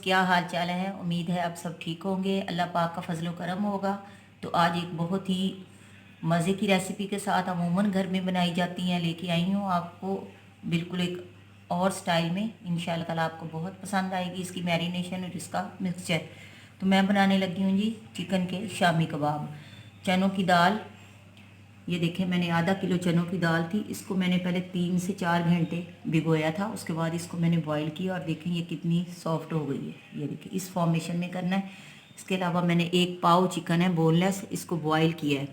क्या हाल चाल है। उम्मीद है आप सब ठीक होंगे, अल्लाह पाक का फजलो करम होगा। तो आज एक बहुत ही मज़े की रेसिपी के साथ अमूमन घर में बनाई जाती हैं लेके आई हूँ आपको बिल्कुल एक और स्टाइल में। इंशाल्लाह ताला आपको बहुत पसंद आएगी इसकी मैरिनेशन और इसका मिक्सचर। तो मैं बनाने लगी हूँ जी चिकन के शामी कबाब। चनों की दाल, ये देखें मैंने आधा किलो चनों की दाल थी, इसको मैंने पहले 3 से 4 घंटे भिगोया था। उसके बाद इसको मैंने बॉईल किया और देखें ये कितनी सॉफ्ट हो गई है। ये देखें इस फॉर्मेशन में करना है। इसके अलावा मैंने 1 पाव चिकन है बोनलेस, इसको बॉईल किया है।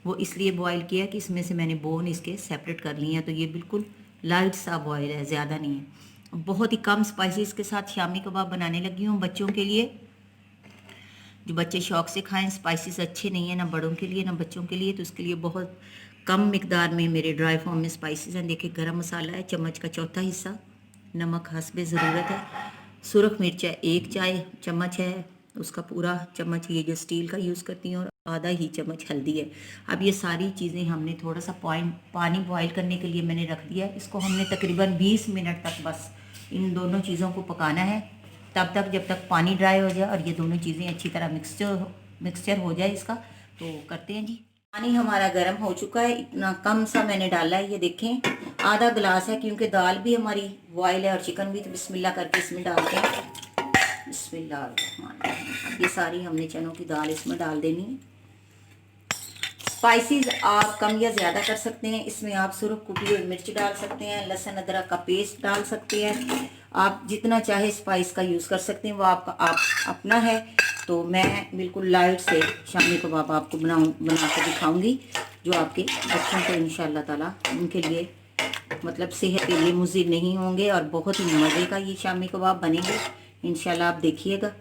वो इसलिए बॉईल किया है कि इसमें से मैंने बोन इसके सेपरेट कर लिए हैं। तो ये बिल्कुल लाइट सा बॉयल है, ज़्यादा नहीं है। बहुत ही कम स्पाइसेस के साथ शामी कबाब बनाने लगी हूँ बच्चों के लिए, जो बच्चे शौक से खाएं। स्पाइसेस अच्छे नहीं है ना बड़ों के लिए ना बच्चों के लिए, तो इसके लिए बहुत कम मिकदार में मेरे ड्राई फॉर्म में स्पाइसेस हैं। देखिए गरम मसाला है चम्मच का चौथा हिस्सा, नमक हस्बे ज़रूरत है, सुरख मिर्च है 1 चाय चम्मच है, उसका पूरा चम्मच ये जो स्टील का यूज़ करती हैं, और आधा ही चम्मच हल्दी है। अब ये सारी चीज़ें हमने थोड़ा सा पानी बॉयल करने के लिए मैंने रख दिया है। इसको हमने तकरीबन 20 मिनट तक बस इन दोनों चीज़ों को पकाना है, तब तक जब तक पानी ड्राई हो जाए और ये दोनों चीज़ें अच्छी तरह मिक्सचर हो जाए इसका। तो करते हैं जी। पानी हमारा गर्म हो चुका है, इतना कम सा मैंने डाला है, ये देखें आधा गिलास है, क्योंकि दाल भी हमारी बॉयल है और चिकन भी। तो बिस्मिल्लाह करके इसमें डालते हैं। बिस्मिल्लाह। अब ये सारी हमने चनों की दाल इसमें डाल देनी है। स्पाइसेस आप कम या ज़्यादा कर सकते हैं। इसमें आप सुरख कुटी हुई मिर्च डाल सकते हैं, लहसुन अदरक का पेस्ट डाल सकते हैं। आप जितना चाहे स्पाइस का यूज़ कर सकते हैं, वो आपका अपना है। तो मैं बिल्कुल लाइट से शामी कबाब आपको बना के दिखाऊंगी, जो आपके बच्चों को इंशाल्लाह ताला उनके लिए मतलब सेहत के लिए मुज़िर नहीं होंगे, और बहुत ही मज़े का ये शामी कबाब बनेंगे इंशाल्लाह, आप देखिएगा।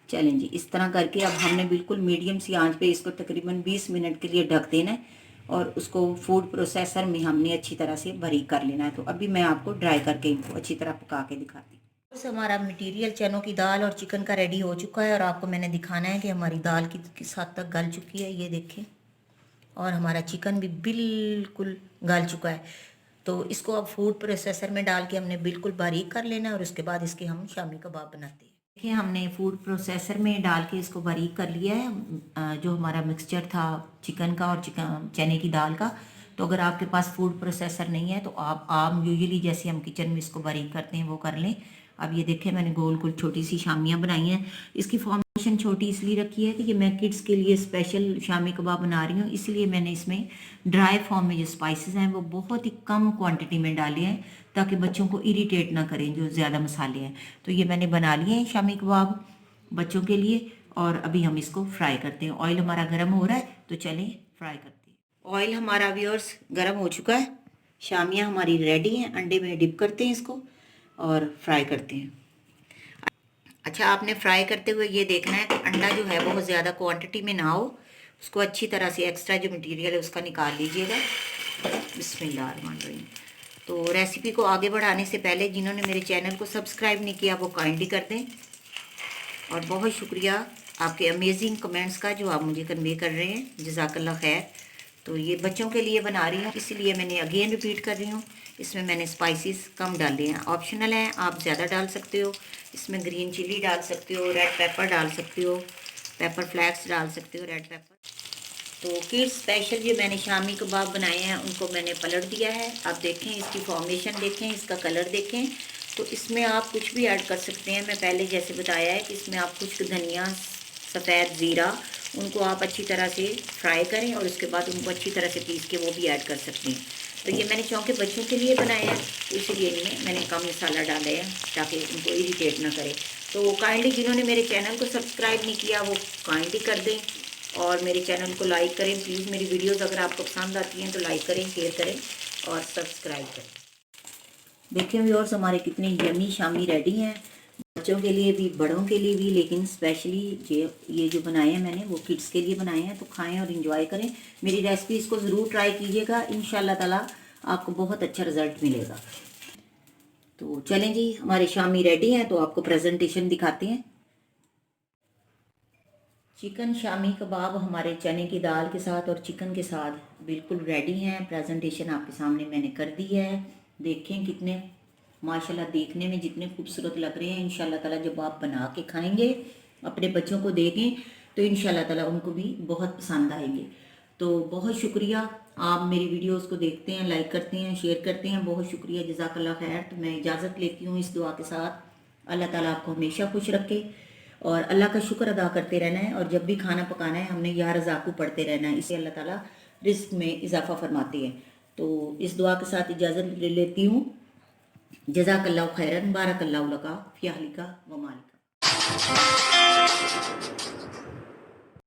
चलें जी, इस तरह करके अब हमने बिल्कुल मीडियम सी आंच पे इसको तकरीबन 20 मिनट के लिए ढक देना है, और उसको फूड प्रोसेसर में हमने अच्छी तरह से बारीक कर लेना है। तो अभी मैं आपको ड्राई करके इनको अच्छी तरह पका के दिखाती हूँ। बस हमारा मटेरियल चनों की दाल और चिकन का रेडी हो चुका है, और आपको मैंने दिखाना है कि हमारी दाल किस हद तक गल चुकी है, ये देखें। और हमारा चिकन भी बिल्कुल गल चुका है। तो इसको अब फूड प्रोसेसर में डाल के हमने बिल्कुल बारीक कर लेना है, और उसके बाद इसके हम शामी कबाब बनाते हैं। देखिए हमने फूड प्रोसेसर में डाल के इसको बारीक कर लिया है, जो हमारा मिक्सचर था चिकन का और चने की दाल का। तो अगर आपके पास फूड प्रोसेसर नहीं है तो आप आम यूजुअली जैसे हम किचन में इसको बारीक करते हैं वो कर लें। अब ये देखें मैंने गोल गोल छोटी सी शामियाँ बनाई हैं। इसकी फॉर्मेशन छोटी इसलिए रखी है कि ये मैं किड्स के लिए स्पेशल शामी कबाब बना रही हूँ, इसलिए मैंने इसमें ड्राई फॉर्म में जो स्पाइसेस हैं वो बहुत ही कम क्वांटिटी में डाले हैं, ताकि बच्चों को इरिटेट ना करें जो ज़्यादा मसाले हैं। तो ये मैंने बना लिए हैं शामी कबाब बच्चों के लिए, और अभी हम इसको फ्राई करते हैं। ऑयल हमारा गर्म हो रहा है, तो चलें फ्राई करते हैं। ऑयल हमारा व्यूअर्स गर्म हो चुका है, शामियाँ हमारी रेडी हैं। अंडे में डिप करते हैं इसको और फ्राई करते हैं। अच्छा, आपने फ्राई करते हुए ये देखना है कि अंडा जो है बहुत ज़्यादा क्वांटिटी में ना हो, उसको अच्छी तरह से एक्स्ट्रा जो मटेरियल है उसका निकाल लीजिएगा। बिस्मिल्लाहिर्रहमानिर्रहीम। तो रेसिपी को आगे बढ़ाने से पहले जिन्होंने मेरे चैनल को सब्सक्राइब नहीं किया वो काइंडली कर दें, और बहुत शुक्रिया आपके अमेजिंग कमेंट्स का जो आप मुझे कन्वे कर रहे हैं, जज़ाकल्लाह खैर। तो ये बच्चों के लिए बना रही हूँ, इसीलिए मैंने अगेन रिपीट कर रही हूँ। इसमें मैंने स्पाइसेस कम डाले हैं, ऑप्शनल हैं, आप ज़्यादा डाल सकते हो। इसमें ग्रीन चिली डाल सकते हो, रेड पेपर डाल सकते हो, पेपर फ्लैक्स डाल सकते हो, रेड पेपर। तो किड्स स्पेशल जो मैंने शामी कबाब बनाए हैं उनको मैंने पलट दिया है। आप देखें इसकी फॉर्मेशन देखें, इसका कलर देखें। तो इसमें आप कुछ भी ऐड कर सकते हैं। मैं पहले जैसे बताया है कि इसमें आप खुश्क धनिया, सफ़ेद ज़ीरा, उनको आप अच्छी तरह से फ्राई करें, और उसके बाद उनको अच्छी तरह से पीस के वो भी ऐड कर सकते हैं। तो ये मैंने चूँकि बच्चों के लिए बनाए हैं तो इसीलिए इनमें मैंने कम मसाला डाला है, ताकि उनको इरिटेट ना करे। तो काइंडली जिन्होंने मेरे चैनल को सब्सक्राइब नहीं किया वो काइंडली कर दें, और मेरे चैनल को लाइक करें प्लीज़। मेरी वीडियोस अगर आपको पसंद आती हैं तो लाइक करें, शेयर करें और सब्सक्राइब करें। देखिए व्यूअर्स हमारे कितने यमी शामी रेडी हैं, बच्चों के लिए भी बड़ों के लिए भी, लेकिन स्पेशली ये जो बनाए हैं मैंने वो किड्स के लिए बनाए हैं। तो खाएं और इन्जॉय करें। मेरी रेसिपी इसको ज़रूर ट्राई कीजिएगा, इंशाल्लाह ताला आपको बहुत अच्छा रिजल्ट मिलेगा। तो चलें जी, हमारे शामी रेडी हैं, तो आपको प्रेजेंटेशन दिखाते हैं। चिकन शामी कबाब हमारे चने की दाल के साथ और चिकन के साथ बिल्कुल रेडी हैं। प्रेजेंटेशन आपके सामने मैंने कर दी है, देखें कितने माशाल्लाह देखने में जितने खूबसूरत लग रहे हैं, इंशाल्लाह ताला जब आप बना के खाएंगे, अपने बच्चों को देंगे तो इंशाल्लाह ताला उनको भी बहुत पसंद आएंगे। तो बहुत शुक्रिया, आप मेरी वीडियोस को देखते हैं, लाइक करते हैं, शेयर करते हैं, बहुत शुक्रिया, जज़ाकल्लाह खैर। तो मैं इजाज़त लेती हूँ इस दुआ के साथ, अल्लाह ताला आपको हमेशा खुश रखे और अल्लाह का शुक्र अदा करते रहना है। और जब भी खाना पकाना है हमने या रज़ाकू पढ़ते रहना है, इससे अल्लाह ताला रिस्क में इजाफा फरमाते हैं। तो इस दुआ के साथ इजाज़त ले लेती हूँ। जज़ाकल्लाहु खैरन, बारकल्लाहु लका फ़ी अहलिका व मालिका।